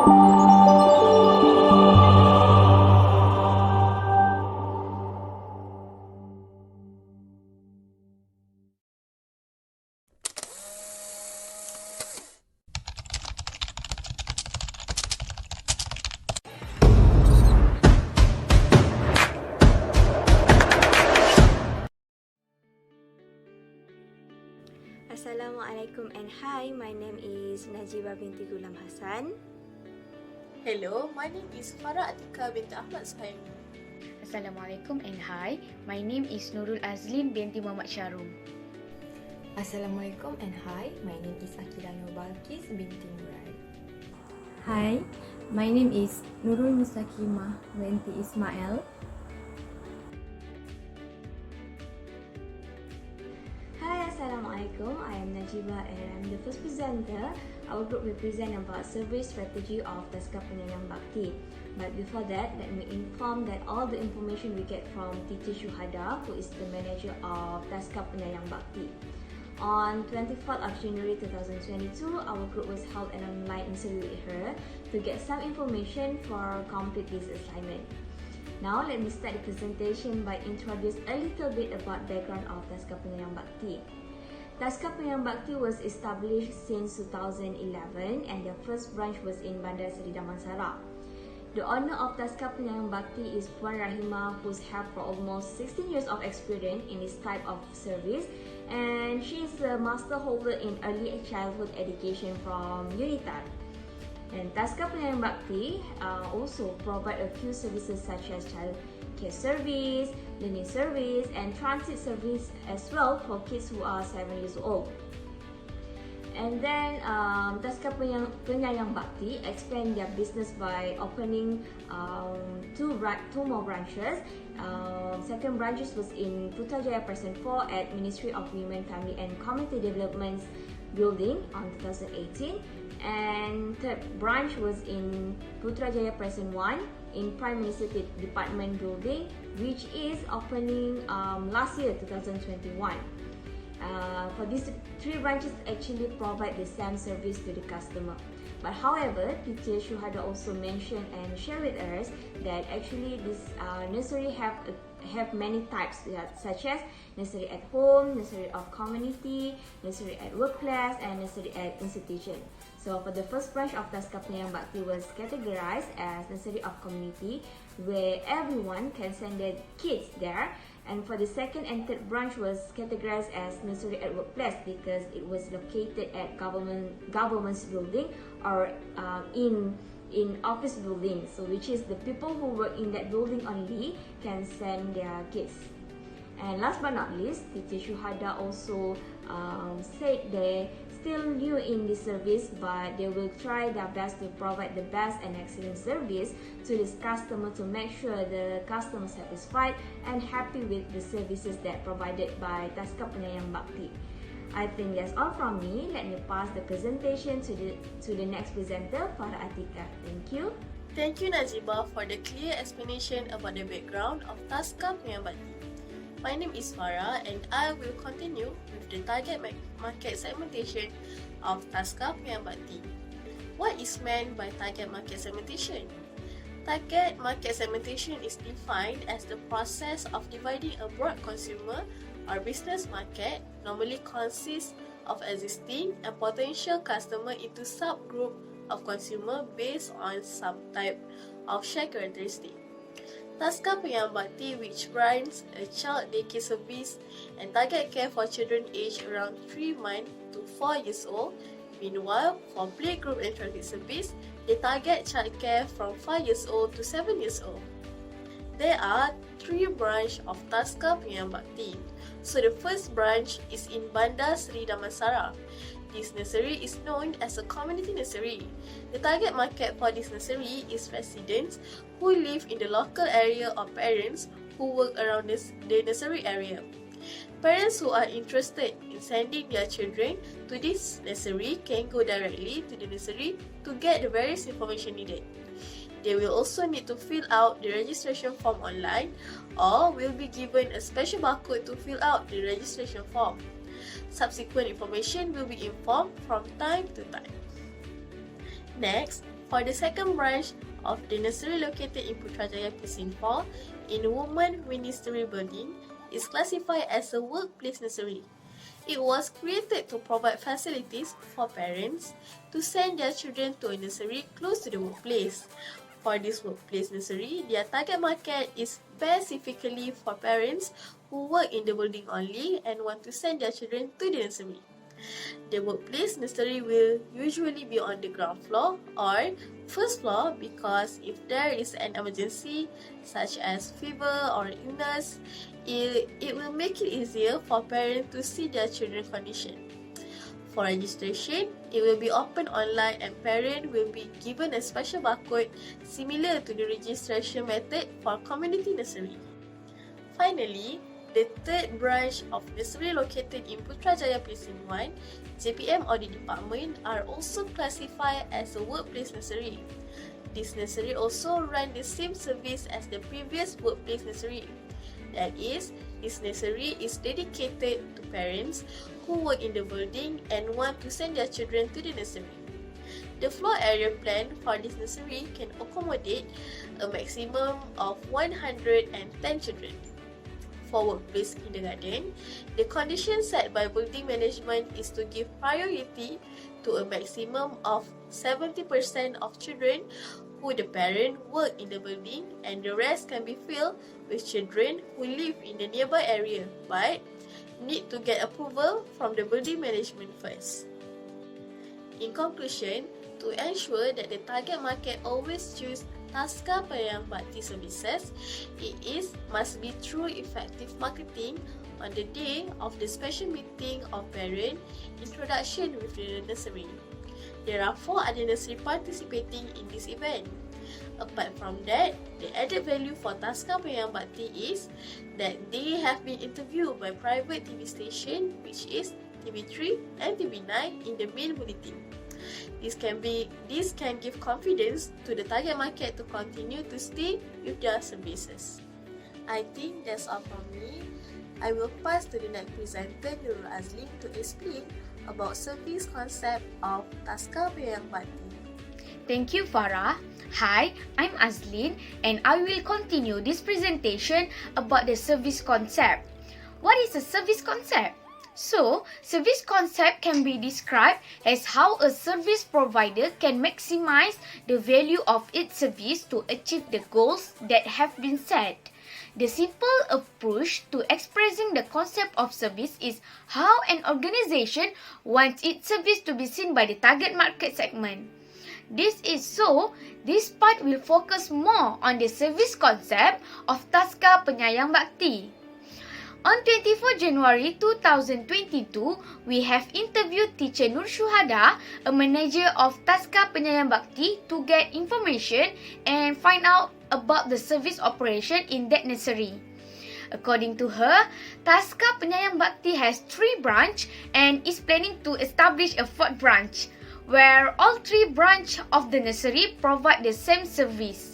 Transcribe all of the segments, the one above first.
Assalamualaikum and hi, my name is Najibah binti Gulam Hassan. Hello, my name is Farah Atika binti Ahmad Suhaimi. Assalamualaikum and hi, my name is Nurul Azlin binti Muhammad Syarum. Assalamualaikum and hi, my name is Akila Nur Balkis binti Murai. Hi, my name is Nurul Mustaqimah binti Ismail. Hi, Assalamualaikum. I am Najibah and I'm the first presenter. Our group will present about survey strategy of Taska Penyayang Bakti. But before that, let me inform that all the information we get from Teacher Syuhada, who is the manager of Taska Penyayang Bakti. On 24th of January 2022, our group was held an online interview with her to get some information for complete this assignment. Now, let me start the presentation by introduce a little bit about background of Taska Penyayang Bakti. Taska Penyayang Bakti was established since 2011 and their first branch was in Bandar Seri Damansara. The owner of Taska Penyayang Bakti is Puan Rahimah, who's had for almost 16 years of experience in this type of service, and she is a master holder in early childhood education from UNITAR. And Taska Penyayang Bakti also provide a few services such as child care service, learning service, and transit service as well for kids who are 7 years old. And then Taska Penyayang Bakti expand their business by opening two more branches. Second branches was in Putrajaya Present 4 at Ministry of Women, Family and Community Development building on 2018. And third branch was in Putrajaya Present 1 in Prime Minister Department building, which is opening last year 2021. For these three branches actually provide the same service to the customer. But however, Teacher Syuhada also mentioned and shared with us that actually this nursery have many types, such as nursery at home, nursery of community, nursery at workplace, and nursery at institution. So for the first branch of Taska Penyayang Bakti was categorized as nursery of community, where everyone can send their kids there. And for the second and third branch was categorized as nursery at workplace because it was located at government's building or in office building. So which is the people who work in that building only can send their kids. And last but not least, Teacher Syuhada also said they still new in this service, but they will try their best to provide the best and excellent service to this customer to make sure the customer satisfied and happy with the services that provided by Taska Penyayang Bakti. I think that's all from me. Let me pass the presentation to the next presenter, Farah Atika. Thank you. Thank you, Najibah, for the clear explanation about the background of Taska Penyayang Bakti. My name is Farah and I will continue with the target market segmentation of Taska Penyayang Bakti. What is meant by target market segmentation? Target market segmentation is defined as the process of dividing a broad consumer or business market, normally consists of existing and potential customer into subgroup of consumer based on subtype of shared characteristic. Taska Penyayang Bakti, which runs a child daycare service and target care for children aged around 3 months to 4 years old. Meanwhile, for playgroup and transit service, they target child care from 5 years old to 7 years old. There are 3 branches of Taska Penyayang Bakti. So the first branch is in Bandar Seri Damansara. This nursery is known as a community nursery. The target market for this nursery is residents who live in the local area or parents who work around the nursery area. Parents who are interested in sending their children to this nursery can go directly to the nursery to get the various information needed. They will also need to fill out the registration form online or will be given a special barcode to fill out the registration form. Subsequent information will be informed from time to time. Next, For the second branch of the nursery located in Putrajaya Precinct 4 in the Women Ministry Building is classified as a workplace nursery. It was created to provide facilities for parents to send their children to a nursery close to the workplace. For this workplace nursery, their target market is specifically for parents who work in the building only and want to send their children to the nursery. The workplace nursery will usually be on the ground floor or first floor because if there is an emergency such as fever or illness, it will make it easier for parents to see their children's condition. For registration, it will be open online and parents will be given a special barcode similar to the registration method for community nursery. Finally, the third branch of nursery located in Putrajaya Precinct 1, JPM Audit Department are also classified as a workplace nursery. This nursery also run the same service as the previous workplace nursery. That is, this nursery is dedicated to parents who work in the building and want to send their children to the nursery. The floor area plan for this nursery can accommodate a maximum of 110 children. For workplace kindergarten, the condition set by building management is to give priority to a maximum of 70% of children who the parent work in the building and the rest can be filled with children who live in the nearby area but need to get approval from the building management first. In conclusion, to ensure that the target market always choose Taska Penyayang Bakti services, must be through effective marketing on the day of the special meeting of parent introduction with the nursery. There are 4 other nursery participating in this event. Apart from that, the added value for Taska Penyayang Bakti is that they have been interviewed by private TV station which is TV3 and TV9 in the main bulletin. This can give confidence to the target market to continue to stay with their services. I think that's all from me. I will pass to the next presenter, Nurul Azlin, to explain about service concept of Taska Penyayang Bakti. Thank you, Farah. Hi, I'm Azlin and I will continue this presentation about the service concept. What is a service concept? So, service concept can be described as how a service provider can maximize the value of its service to achieve the goals that have been set. The simple approach to expressing the concept of service is how an organization wants its service to be seen by the target market segment. This part will focus more on the service concept of Taska Penyayang Bakti. On 24 January 2022, we have interviewed teacher Nur Syuhada, a manager of Taska Penyayang Bakti, to get information and find out about the service operation in that nursery. According to her, Taska Penyayang Bakti has 3 branches and is planning to establish a 4th branch, where all 3 branches of the nursery provide the same service.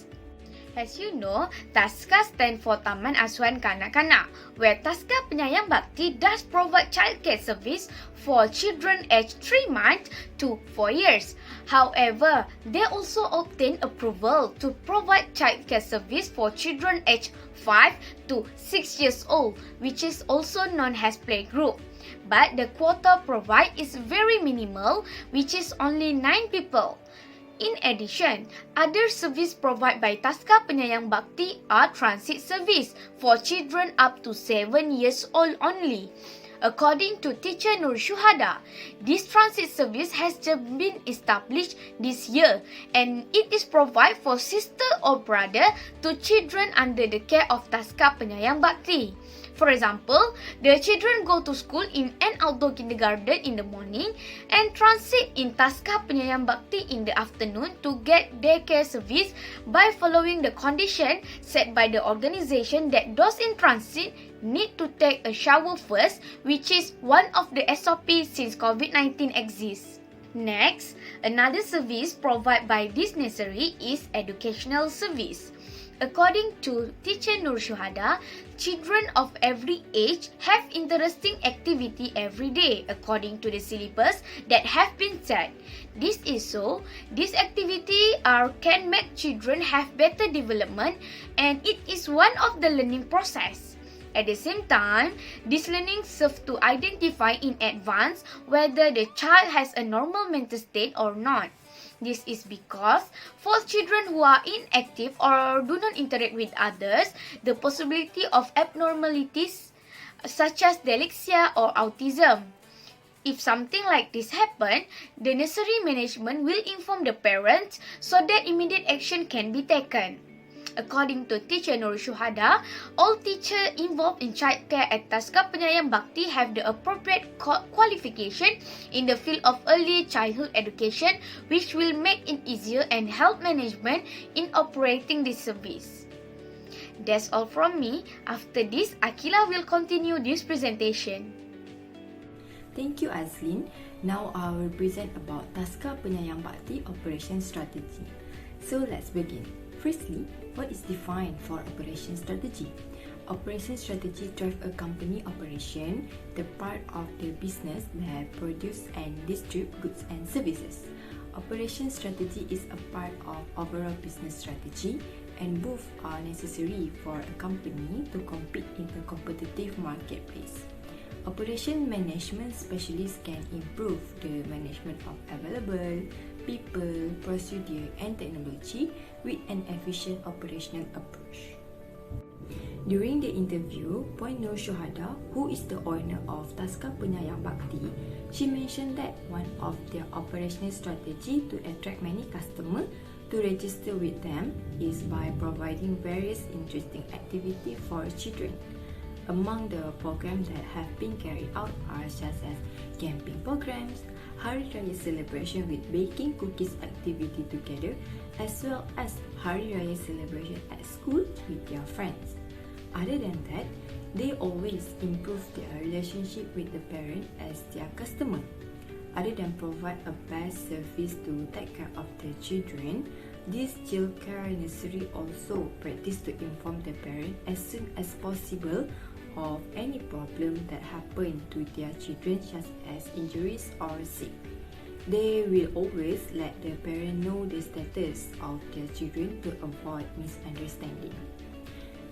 As you know, Taska stands for Taman Asuhan Kanak-Kanak, where Taska Penyayang Bakti does provide childcare service for children aged 3 months to 4 years. However, they also obtain approval to provide childcare service for children aged 5 to 6 years old, which is also known as playgroup. But the quota provided is very minimal, which is only 9 people. In addition, other service provided by Taska Penyayang Bakti are transit service for children up to 7 years old only. According to teacher Nur Syuhada, this transit service has just been established this year and it is provided for sister or brother to children under the care of Taska Penyayang Bakti. For example, the children go to school in an outdoor kindergarten in the morning and transit in Taska Penyayang Bakti in the afternoon to get daycare service by following the condition set by the organization that those in transit need to take a shower first, which is one of the SOPs since COVID-19 exists. Next, another service provided by this nursery is educational service. According to teacher Nur Shuhada, children of every age have interesting activity every day according to the syllabus that have been set. This is so, this activity can make children have better development and it is one of the learning process. At the same time, this learning serves to identify in advance whether the child has a normal mental state or not. This is because for children who are inactive or do not interact with others, the possibility of abnormalities such as dyslexia or autism. If something like this happens, the nursery management will inform the parents so that immediate action can be taken. According to teacher Nur Shuhada, all teachers involved in childcare at Taska Penyayang Bakti have the appropriate qualification in the field of early childhood education, which will make it easier and help management in operating this service. That's all from me. After this, Akila will continue this presentation. Thank you, Azlin. Now I will present about Taska Penyayang Bakti Operation Strategy. So let's begin. Firstly, what is defined for operation strategy? Operation strategy drives a company operation, the part of the business that produce and distribute goods and services. Operation strategy is a part of overall business strategy and both are necessary for a company to compete in a competitive marketplace. Operation management specialists can improve the management of available people, procedure and technology with an efficient operational approach. During the interview, Nur Shuhada, who is the owner of Taska Penyayang Bakti, she mentioned that one of their operational strategy to attract many customers to register with them is by providing various interesting activities for children. Among the programs that have been carried out are such as camping programs, Hari Raya celebration with baking cookies activity together, as well as Hari Raya celebration at school with their friends. Other than that, they always improve their relationship with the parent as their customer. Other than provide a best service to take care of their children, this childcare nursery also practice to inform the parent as soon as possible of any problem that happen to their children such as injuries or sick. They will always let the parent know the status of their children to avoid misunderstanding.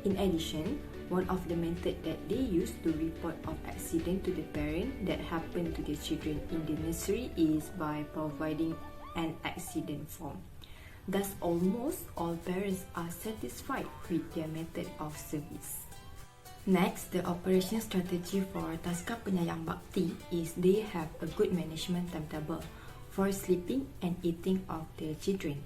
In addition, one of the methods that they use to report of accident to the parent that happen to the children in the nursery is by providing an accident form. Thus, almost all parents are satisfied with their method of service. Next, the operation strategy for Taska Penyayang Bakti is they have a good management timetable for sleeping and eating of their children.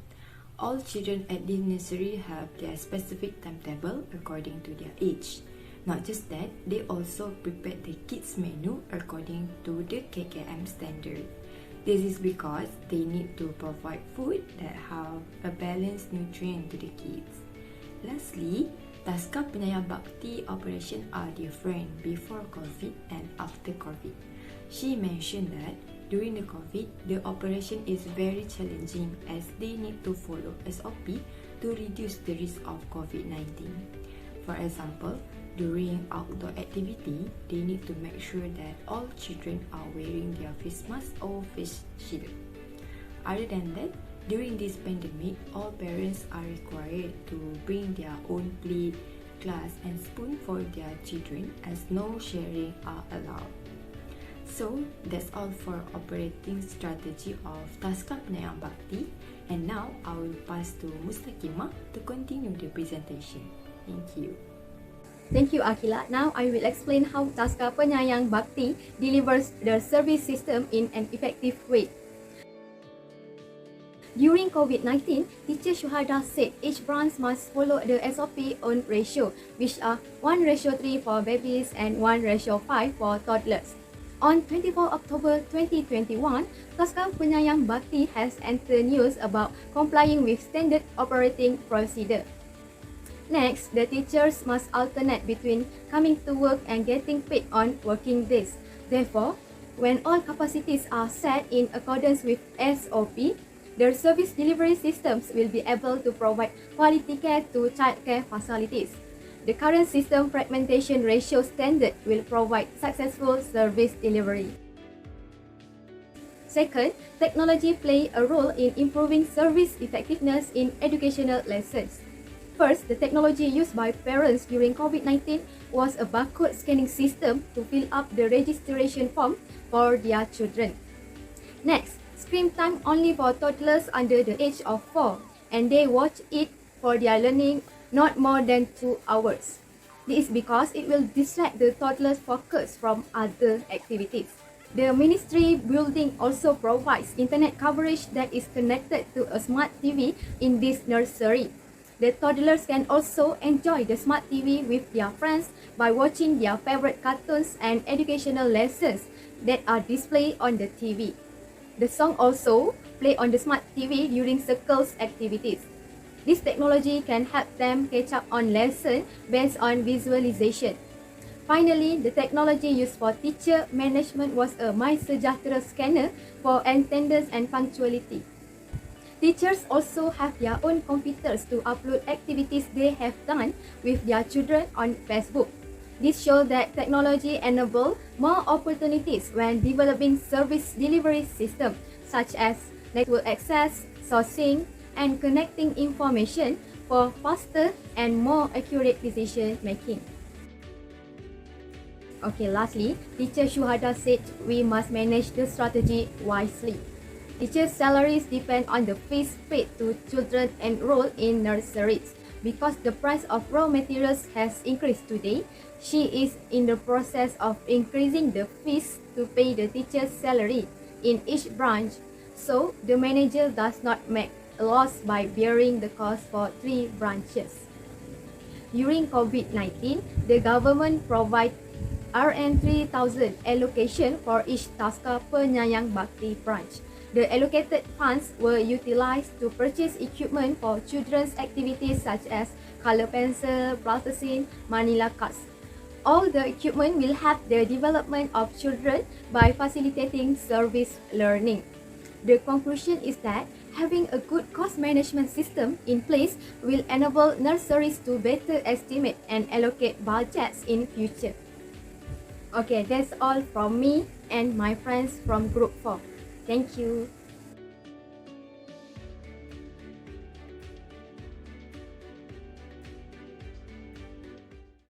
All children at the nursery have their specific timetable according to their age. Not just that, they also prepare the kids menu according to the KKM standard. This is because they need to provide food that have a balanced nutrient to the kids. Lastly, Taska Penyayang Bakti operation are different before COVID and after COVID. She mentioned that during the COVID, the operation is very challenging as they need to follow SOP to reduce the risk of COVID-19. For example, during outdoor activity, they need to make sure that all children are wearing their face mask or face shield. Other than that, during this pandemic, all parents are required to bring their own plate, glass and spoon for their children as no sharing are allowed. So, that's all for operating strategy of Taska Penyayang Bakti, and now I will pass to Mustaqimah to continue the presentation. Thank you. Thank you, Akila. Now I will explain how Taska Penyayang Bakti delivers the service system in an effective way. During COVID-19, Teacher Shuhada said each branch must follow the SOP on ratio, which are 1:3 for babies and 1:5 for toddlers. On 24 October 2021, Taska Penyayang Bakti has entered news about complying with standard operating procedure. Next, the teachers must alternate between coming to work and getting paid on working days. Therefore, when all capacities are set in accordance with SOP, The service delivery systems will be able to provide quality care to childcare facilities. The current system fragmentation ratio standard will provide successful service delivery. Second, technology play a role in improving service effectiveness in educational lessons. First, the technology used by parents during COVID-19 was a barcode scanning system to fill up the registration form for their children. Next, screen time only for toddlers under the age of 4, and they watch it for their learning not more than 2 hours. This is because it will distract the toddler's focus from other activities. The ministry building also provides internet coverage that is connected to a smart TV in this nursery. The toddlers can also enjoy the smart TV with their friends by watching their favorite cartoons and educational lessons that are displayed on the TV. The song also play on the smart TV during circles activities. This technology can help them catch up on lessons based on visualization. Finally, the technology used for teacher management was a MySejahtera scanner for attendance and punctuality. Teachers also have their own computers to upload activities they have done with their children on Facebook. This shows that technology enables more opportunities when developing service delivery systems such as network access, sourcing, and connecting information for faster and more accurate decision making. Okay, lastly, Teacher Shuhada said we must manage the strategy wisely. Teachers' salaries depend on the fees paid to children enrolled in nurseries. Because the price of raw materials has increased today, she is in the process of increasing the fees to pay the teacher's salary in each branch, so the manager does not make a loss by bearing the cost for 3 branches. During COVID-19, the government provided Rm 3,000 allocation for each Taska Penyayang Bakti branch. The allocated funds were utilized to purchase equipment for children's activities such as color pencil, plasticine, manila cards. All the equipment will help the development of children by facilitating service learning. The conclusion is that having a good cost management system in place will enable nurseries to better estimate and allocate budgets in future. Okay, that's all from me and my friends from Group 4. Thank you.